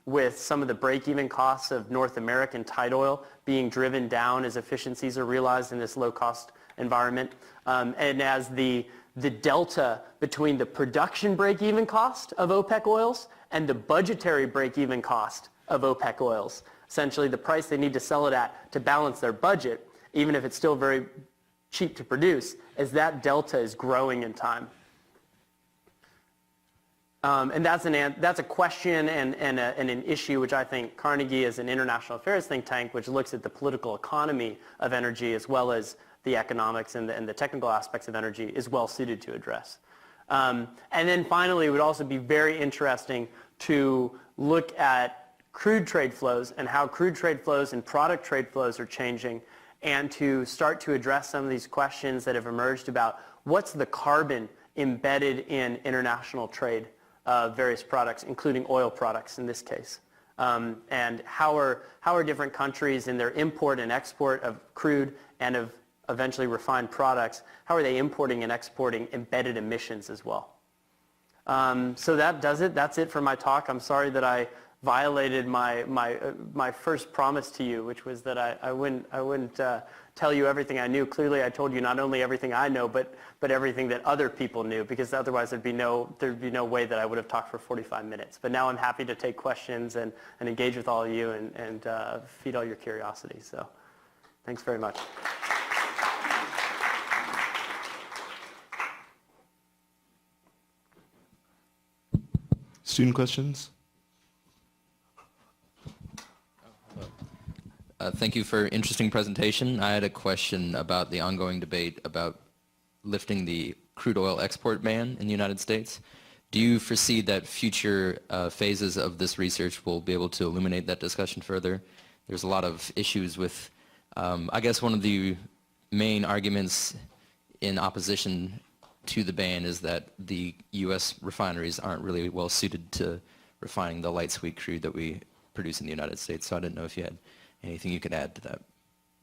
with some of the break-even costs of North American tight oil being driven down as efficiencies are realized in this low-cost environment, and as the delta between the production break-even cost of OPEC oils and the budgetary break-even cost of OPEC oils, essentially the price they need to sell it at to balance their budget, even if it's still very cheap to produce, as that delta is growing in time. And that's a question and an issue which I think Carnegie, as an international affairs think tank, which looks at the political economy of energy as well as the economics and the technical aspects of energy, is well suited to address. And then finally, it would also be very interesting to look at crude trade flows and how crude trade flows and product trade flows are changing, and to start to address some of these questions that have emerged about what's the carbon embedded in international trade of various products, including oil products in this case. And how are different countries in their import and export of crude and of eventually refined products, how are they importing and exporting embedded emissions as well? So that does it. That's it for my talk. I'm sorry that I violated my first promise to you, which was that I wouldn't tell you everything I knew. Clearly, I told you not only everything I know, but everything that other people knew, because otherwise there'd be no way that I would have talked for 45 minutes. But now I'm happy to take questions and engage with all of you and feed all your curiosity. So thanks very much. Student questions? Thank you for interesting presentation. I had a question about the ongoing debate about lifting the crude oil export ban in the United States. Do you foresee that future phases of this research will be able to illuminate that discussion further? There's a lot of issues with, I guess one of the main arguments in opposition to the ban is that the U.S. refineries aren't really well suited to refining the light sweet crude that we produce in the United States. So I didn't know if you had anything you could add to that.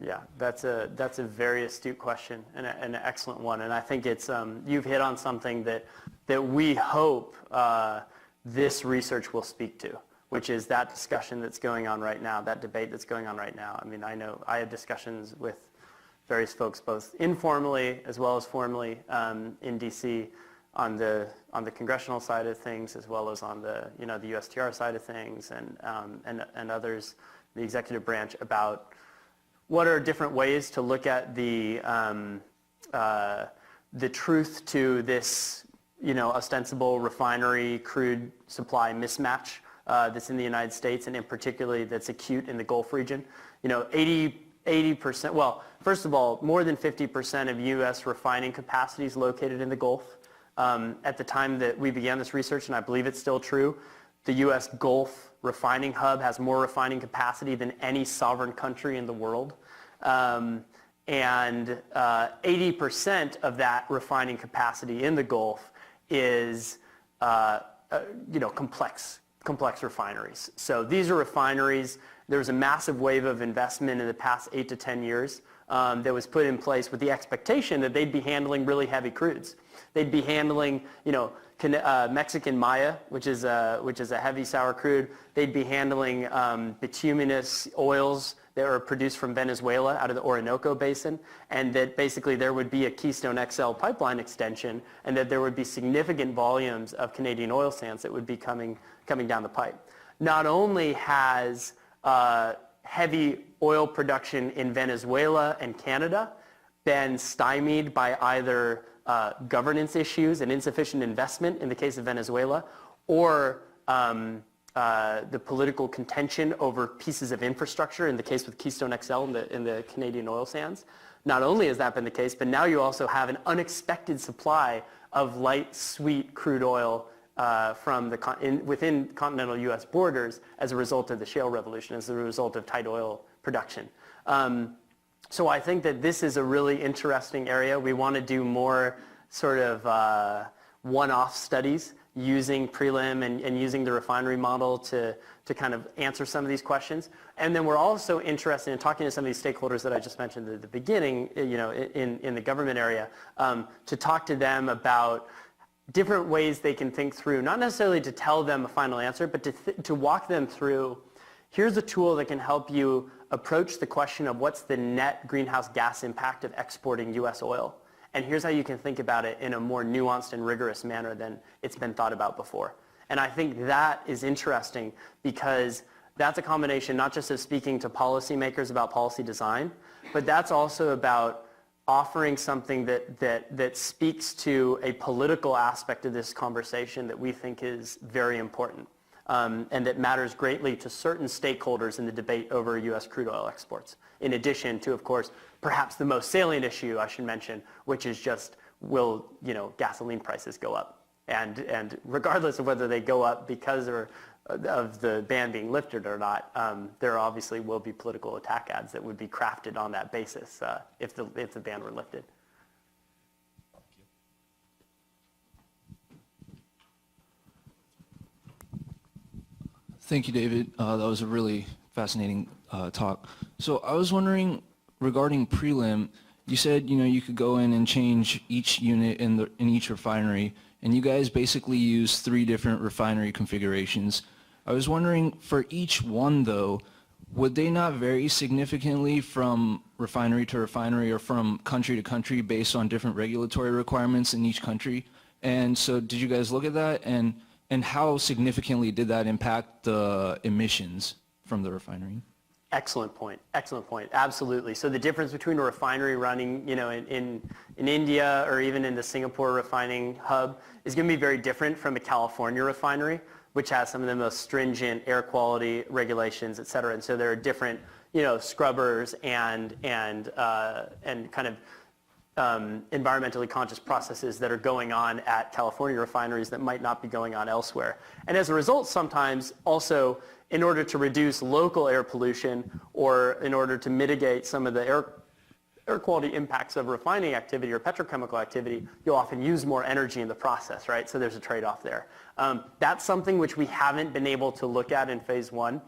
Yeah, that's a very astute question and an excellent one. And I think it's you've hit on something that we hope this research will speak to, which is that discussion that's going on right now, that debate that's going on right now. I mean, I know I have discussions with various folks, both informally as well as formally in DC, on the congressional side of things, as well as on the the USTR side of things, and others, the executive branch, about what are different ways to look at the truth to this ostensible refinery crude supply mismatch that's in the United States, and in particularly that's acute in the Gulf region. 80%, well, first of all, more than 50% of U.S. refining capacity is located in the Gulf. At the time that we began this research, and I believe it's still true, the U.S. Gulf refining hub has more refining capacity than any sovereign country in the world. And 80% of that refining capacity in the Gulf is complex refineries. So these are refineries. There was a massive wave of investment in the past 8 to 10 years that was put in place with the expectation that they'd be handling really heavy crudes. They'd be handling, Mexican Maya, which is a heavy sour crude. They'd be handling bituminous oils that are produced from Venezuela out of the Orinoco Basin, and that basically there would be a Keystone XL pipeline extension, and that there would be significant volumes of Canadian oil sands that would be coming down the pipe. Not only has heavy oil production in Venezuela and Canada been stymied by either governance issues and insufficient investment in the case of Venezuela, or the political contention over pieces of infrastructure in the case with Keystone XL in the Canadian oil sands. Not only has that been the case, but now you also have an unexpected supply of light sweet crude oil from within continental U.S. borders as a result of the shale revolution, as a result of tight oil production. So I think that this is a really interesting area. We want to do more sort of one-off studies using Prelim and using the refinery model to kind of answer some of these questions. And then we're also interested in talking to some of these stakeholders that I just mentioned at the beginning, in the government area, to talk to them about different ways they can think through, not necessarily to tell them a final answer, but to walk them through, here's a tool that can help you approach the question of what's the net greenhouse gas impact of exporting U.S. oil. And here's how you can think about it in a more nuanced and rigorous manner than it's been thought about before. And I think that is interesting because that's a combination not just of speaking to policymakers about policy design, but that's also about offering something that speaks to a political aspect of this conversation that we think is very important, and that matters greatly to certain stakeholders in the debate over U.S. crude oil exports. In addition to, of course, perhaps the most salient issue I should mention, which is just, will gasoline prices go up? And regardless of whether they go up because of the ban being lifted or not, there obviously will be political attack ads that would be crafted on that basis if the ban were lifted. Thank you, David. That was a really fascinating talk. So I was wondering, regarding Prelim, you said you could go in and change each unit in each refinery, and you guys basically use 3 different refinery configurations. I was wondering, for each one though, would they not vary significantly from refinery to refinery or from country to country based on different regulatory requirements in each country? And so did you guys look at that, and how significantly did that impact the emissions from the refinery? Excellent point. Excellent point. Absolutely. So the difference between a refinery running, in India or even in the Singapore refining hub is going to be very different from a California refinery, which has some of the most stringent air quality regulations, et cetera. And so there are different, scrubbers and kind of environmentally conscious processes that are going on at California refineries that might not be going on elsewhere. And as a result, sometimes also, in order to reduce local air pollution or in order to mitigate some of the air quality impacts of refining activity or petrochemical activity, you'll often use more energy in the process, right? So there's a trade-off there. That's something which we haven't been able to look at in phase one,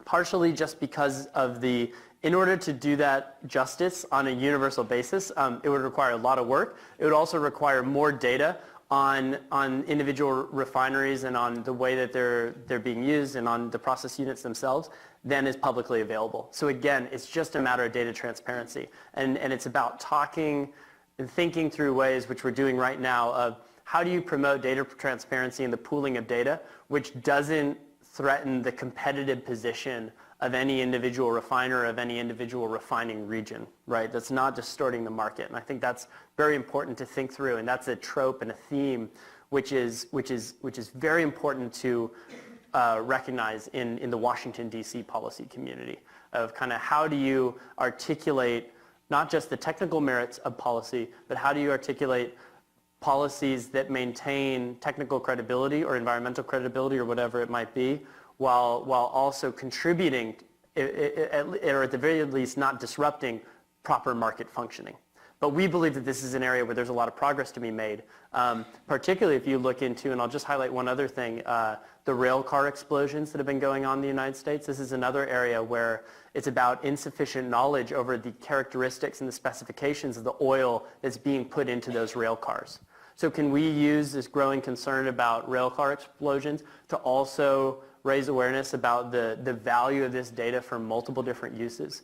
partially just because of in order to do that justice on a universal basis, it would require a lot of work. It would also require more data on individual refineries and on the way that they're being used and on the process units themselves than is publicly available. So again, it's just a matter of data transparency. And it's about talking and thinking through ways, which we're doing right now, of how do you promote data transparency and the pooling of data, which doesn't threaten the competitive position of any individual refiner, of any individual refining region, right? That's not distorting the market. And I think that's very important to think through. And that's a trope and a theme which is very important to recognize in the Washington, D.C. policy community, of kind of how do you articulate not just the technical merits of policy, but how do you articulate policies that maintain technical credibility or environmental credibility or whatever it might be, while also contributing, or at the very least not disrupting proper market functioning. But we believe that this is an area where there's a lot of progress to be made, particularly if you look into, and I'll just highlight one other thing, the rail car explosions that have been going on in the United States. This is another area where it's about insufficient knowledge over the characteristics and the specifications of the oil that's being put into those rail cars. So can we use this growing concern about rail car explosions to also raise awareness about the value of this data for multiple different uses?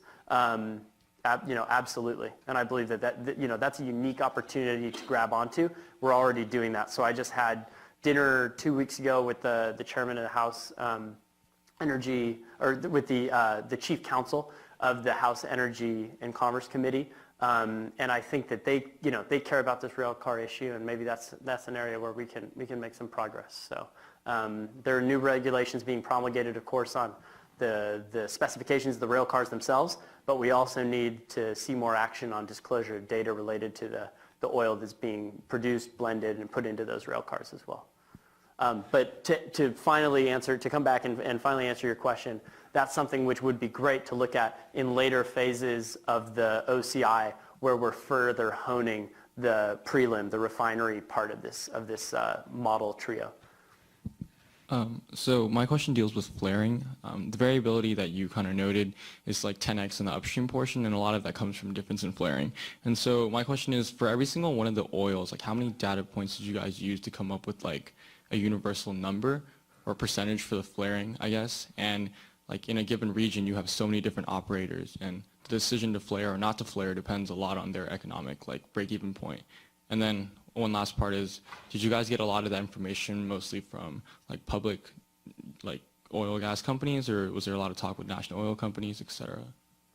Absolutely. And I believe that's a unique opportunity to grab onto. We're already doing that. So I just had dinner 2 weeks ago with the chairman of the House Energy, or with the chief counsel of the House Energy and Commerce Committee. And I think that they care about this rail car issue, and maybe that's an area where we can make some progress. So there are new regulations being promulgated, of course, on the specifications of the rail cars themselves, but we also need to see more action on disclosure of data related to the oil that's being produced, blended, and put into those rail cars as well. But to come back and finally answer your question, that's something which would be great to look at in later phases of the OCI, where we're further honing the prelim, the refinery part of this model trio. So my question deals with flaring. The variability that you kind of noted is like 10x in the upstream portion, and a lot of that comes from difference in flaring. And so my question is, for every single one of the oils, like how many data points did you guys use to come up with like a universal number or percentage for the flaring, I guess? And like in a given region, you have so many different operators, and the decision to flare or not to flare depends a lot on their economic like break-even point. And then one last part is, did you guys get a lot of that information mostly from like public like oil gas companies, or was there a lot of talk with national oil companies, et cetera?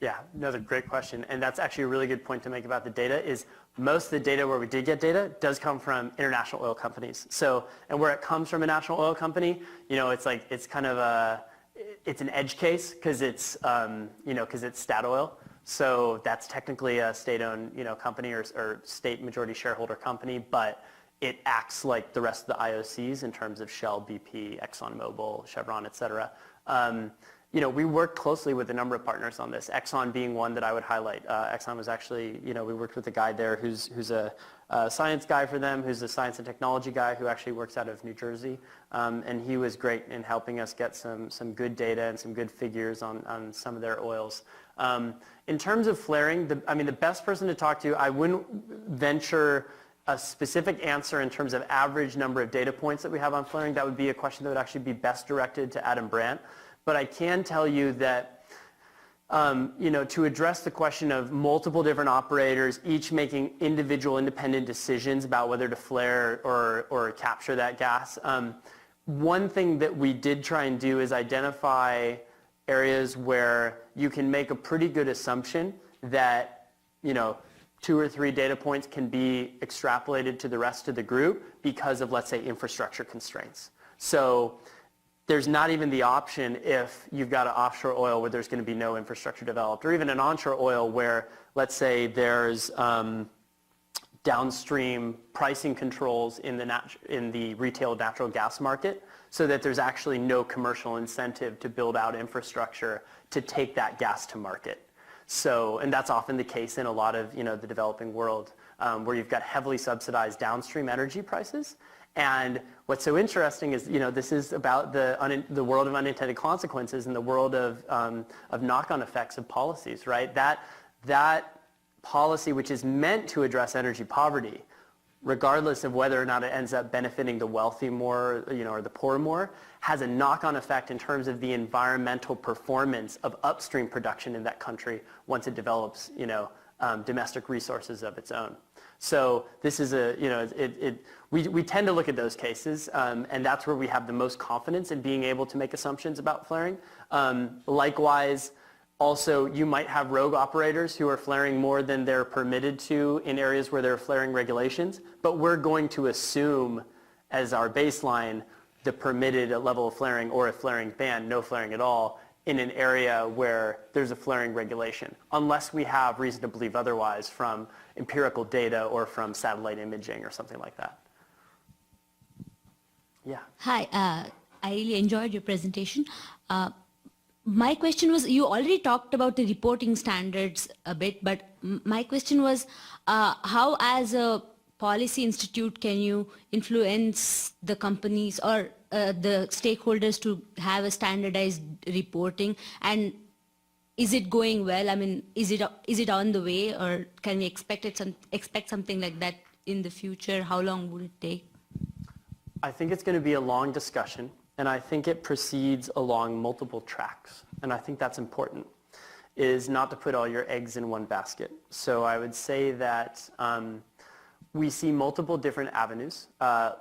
Yeah, another great question. And that's actually a really good point to make about the data is most of the data where we did get data does come from international oil companies. So, and where it comes from a national oil company, it's kind of it's an edge case because it's, because it's Statoil. So that's technically a state-owned, company or state majority shareholder company, but it acts like the rest of the IOCs in terms of Shell, BP, ExxonMobil, Chevron, et cetera. We worked closely with a number of partners on this, Exxon being one that I would highlight. Exxon was actually, we worked with a guy there who's a science guy for them, who's a science and technology guy who actually works out of New Jersey. And he was great in helping us get some good data and some good figures on some of their oils. In terms of flaring, the best person to talk to, I wouldn't venture a specific answer in terms of average number of data points that we have on flaring. That would be a question that would actually be best directed to Adam Brandt. But I can tell you that, to address the question of multiple different operators, each making individual independent decisions about whether to flare or capture that gas, one thing that we did try and do is identify areas where you can make a pretty good assumption that, 2 or 3 data points can be extrapolated to the rest of the group because of, let's say, infrastructure constraints. So there's not even the option if you've got an offshore oil where there's going to be no infrastructure developed, or even an onshore oil where, let's say, there's downstream pricing controls in the retail natural gas market, so that there's actually no commercial incentive to build out infrastructure to take that gas to market. So, and that's often the case in a lot of the developing world, where you've got heavily subsidized downstream energy prices. And what's so interesting is, this is about the world of unintended consequences and the world of knock-on effects of policies, right? That policy, which is meant to address energy poverty, regardless of whether or not it ends up benefiting the wealthy more, or the poor more, has a knock-on effect in terms of the environmental performance of upstream production in that country once it develops, domestic resources of its own. So this is we tend to look at those cases, and that's where we have the most confidence in being able to make assumptions about flaring. Likewise, also, you might have rogue operators who are flaring more than they're permitted to in areas where there are flaring regulations, but we're going to assume as our baseline the permitted level of flaring, or a flaring ban, no flaring at all, in an area where there's a flaring regulation, unless we have reason to believe otherwise from empirical data or from satellite imaging or something like that. Yeah. Hi, I really enjoyed your presentation. My question was, you already talked about the reporting standards a bit, but my question was, how as a policy institute can you influence the companies or the stakeholders to have a standardized reporting? And is it going well? I mean, is it on the way, or can we expect something like that in the future? How long would it take? I think it's going to be a long discussion, and I think it proceeds along multiple tracks. And I think that's important, is not to put all your eggs in one basket. So I would say that we see multiple different avenues,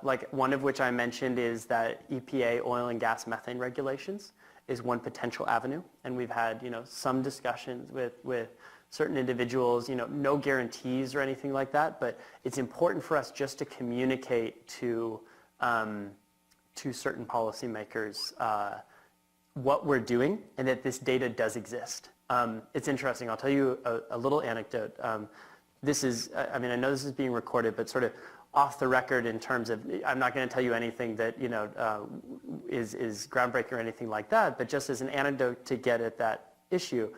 like one of which I mentioned is that EPA oil and gas methane regulations is one potential avenue. And we've had, some discussions with certain individuals, no guarantees or anything like that, but it's important for us just to communicate to certain policymakers what we're doing and that this data does exist. It's interesting. I'll tell you a little anecdote. This is, I know this is being recorded, but sort of off the record in terms of, I'm not going to tell you anything that, is groundbreaking or anything like that, but just as an anecdote to get at that issue,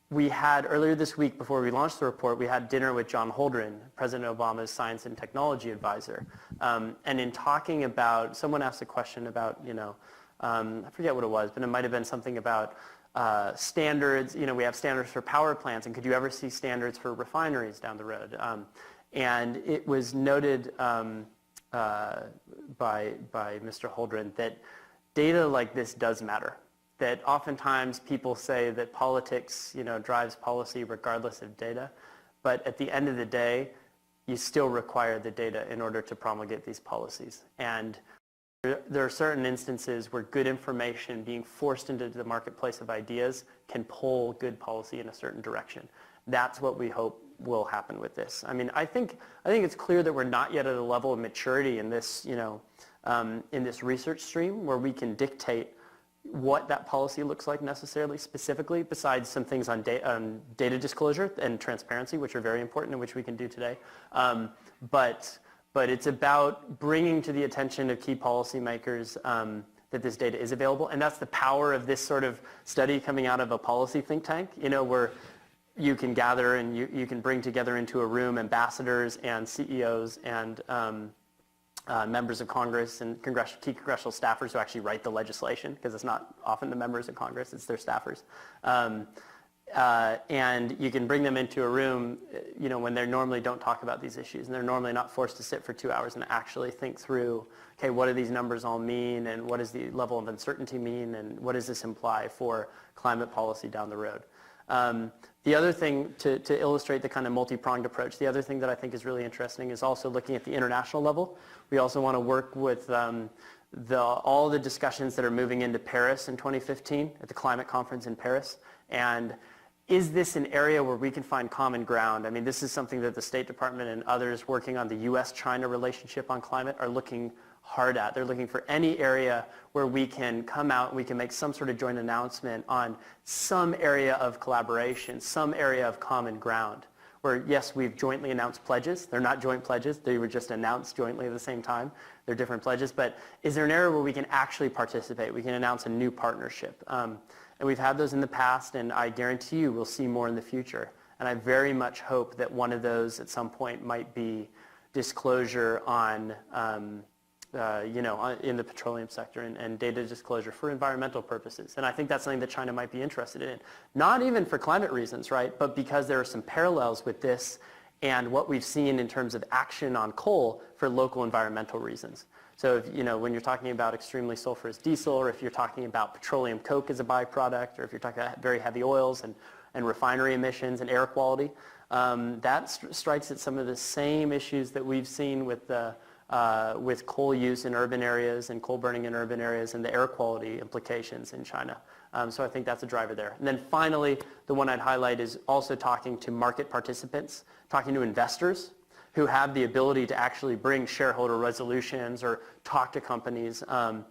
we had earlier this week, before we launched the report, we had dinner with John Holdren, President Obama's science and technology advisor. And in talking about, someone asked a question about, I forget what it was, but it might have been something about standards. We have standards for power plants, and could you ever see standards for refineries down the road? And it was noted by Mr. Holdren that data like this does matter. That oftentimes people say that politics, drives policy regardless of data, but at the end of the day, you still require the data in order to promulgate these policies. And there are certain instances where good information being forced into the marketplace of ideas can pull good policy in a certain direction. That's what we hope will happen with this. I think it's clear that we're not yet at a level of maturity in this, in this research stream where we can dictate what that policy looks like necessarily specifically, besides some things on data disclosure and transparency, which are very important and which we can do today. But it's about bringing to the attention of key policymakers that this data is available. And that's the power of this sort of study coming out of a policy think tank, where you can gather and you can bring together into a room ambassadors and CEOs and members of Congress and key congressional staffers who actually write the legislation, because it's not often the members of Congress, it's their staffers. And you can bring them into a room, when they normally don't talk about these issues, and they're normally not forced to sit for 2 hours and actually think through, okay, what do these numbers all mean, and what does the level of uncertainty mean, and what does this imply for climate policy down the road? The other thing, to illustrate the kind of multi-pronged approach, the other thing that I think is really interesting is also looking at the international level. We also want to work with all the discussions that are moving into Paris in 2015 at the climate conference in Paris. And is this an area where we can find common ground? This is something that the State Department and others working on the U.S.-China relationship on climate are looking hard at. They're looking for any area where we can come out and we can make some sort of joint announcement on some area of collaboration, some area of common ground. Where, yes, we've jointly announced pledges. They're not joint pledges. They were just announced jointly at the same time. They're different pledges. But is there an area where we can actually participate? We can announce a new partnership. And we've had those in the past, and I guarantee you we'll see more in the future. And I very much hope that one of those at some point might be disclosure on, in the petroleum sector and data disclosure for environmental purposes. And I think that's something that China might be interested in. Not even for climate reasons, right? But because there are some parallels with this and what we've seen in terms of action on coal for local environmental reasons. So if, when you're talking about extremely sulfurous diesel, or if you're talking about petroleum coke as a byproduct, or if you're talking about very heavy oils and refinery emissions and air quality, that strikes at some of the same issues that we've seen with coal use in urban areas and coal burning in urban areas and the air quality implications in China. So I think that's a driver there. And then finally, the one I'd highlight is also talking to market participants, talking to investors who have the ability to actually bring shareholder resolutions or talk to companies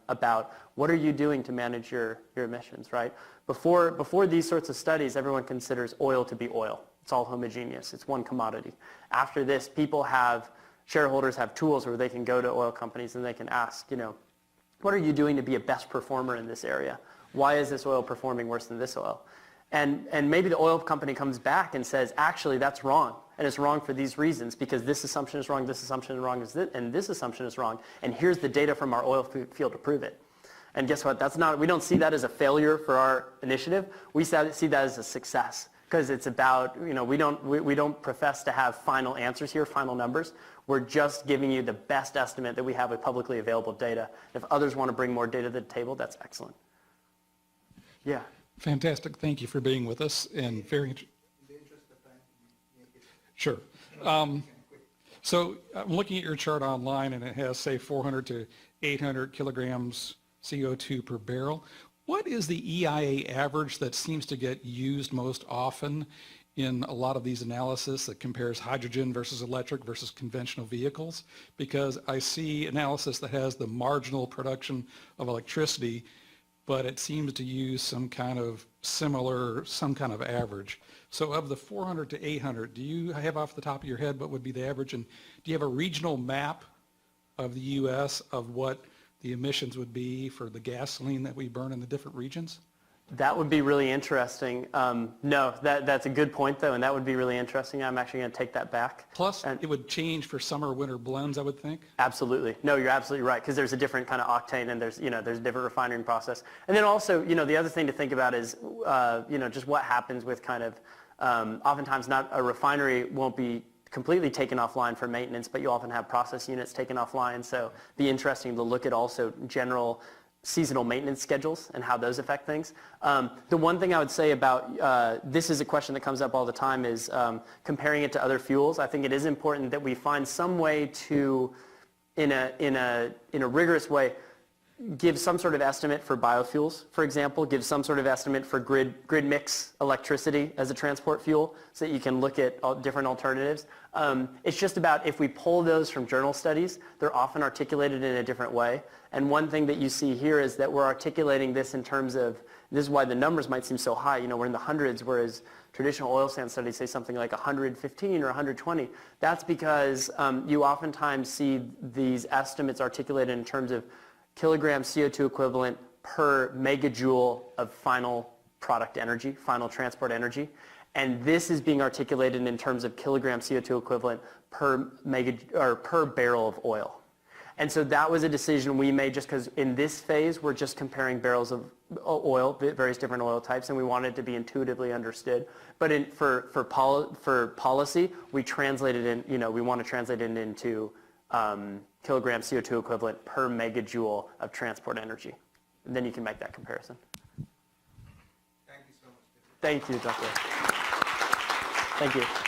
about what are you doing to manage your emissions, right? Before these sorts of studies, everyone considers oil to be oil. It's all homogeneous. It's one commodity. After this, shareholders have tools where they can go to oil companies and they can ask, what are you doing to be a best performer in this area? Why is this oil performing worse than this oil? And maybe the oil company comes back and says, actually, that's wrong. And it's wrong for these reasons because this assumption is wrong, this assumption is wrong, and this assumption is wrong. And here's the data from our oil field to prove it. And guess what? We don't see that as a failure for our initiative. We see that as a success because it's about, we don't profess to have final answers here, final numbers. We're just giving you the best estimate that we have with publicly available data. If others want to bring more data to the table, that's excellent. Yeah. Fantastic. Thank you for being with us and very interesting. Sure. So I'm looking at your chart online and it has, say, 400 to 800 kilograms CO2 per barrel. What is the EIA average that seems to get used most often in a lot of these analysis that compares hydrogen versus electric versus conventional vehicles? Because I see analysis that has the marginal production of electricity, but it seems to use some kind of average. So of the 400 to 800, do you have off the top of your head what would be the average? And do you have a regional map of the U.S. of what the emissions would be for the gasoline that we burn in the different regions? That would be really interesting. No, that's a good point, though, and that would be really interesting. I'm actually going to take that back. Plus, it would change for summer-winter blends, I would think. Absolutely. No, you're absolutely right, because there's a different kind of octane, and there's a different refining process. And then also, the other thing to think about is, just what happens with kind of, oftentimes not a refinery won't be completely taken offline for maintenance, but you often have process units taken offline. So it'd be interesting to look at also general seasonal maintenance schedules and how those affect things. The one thing I would say about this is a question that comes up all the time is comparing it to other fuels. I think it is important that we find some way to, in a rigorous way, give some sort of estimate for biofuels, for example, give some sort of estimate for grid mix electricity as a transport fuel so that you can look at different alternatives. It's just about if we pull those from journal studies, they're often articulated in a different way. And one thing that you see here is that we're articulating this in terms of, this is why the numbers might seem so high, we're in the hundreds, whereas traditional oil sand studies say something like 115 or 120. That's because you oftentimes see these estimates articulated in terms of kilogram CO2 equivalent per megajoule of final product energy, final transport energy. And this is being articulated in terms of kilogram CO2 equivalent per barrel of oil. And so that was a decision we made just because in this phase, we're just comparing barrels of oil, various different oil types, and we wanted it to be intuitively understood. But for policy, we translated in, we want to translate it into kilogram CO2 equivalent per megajoule of transport energy. And then you can make that comparison. Thank you so much. Thank you, Dr. Thank you.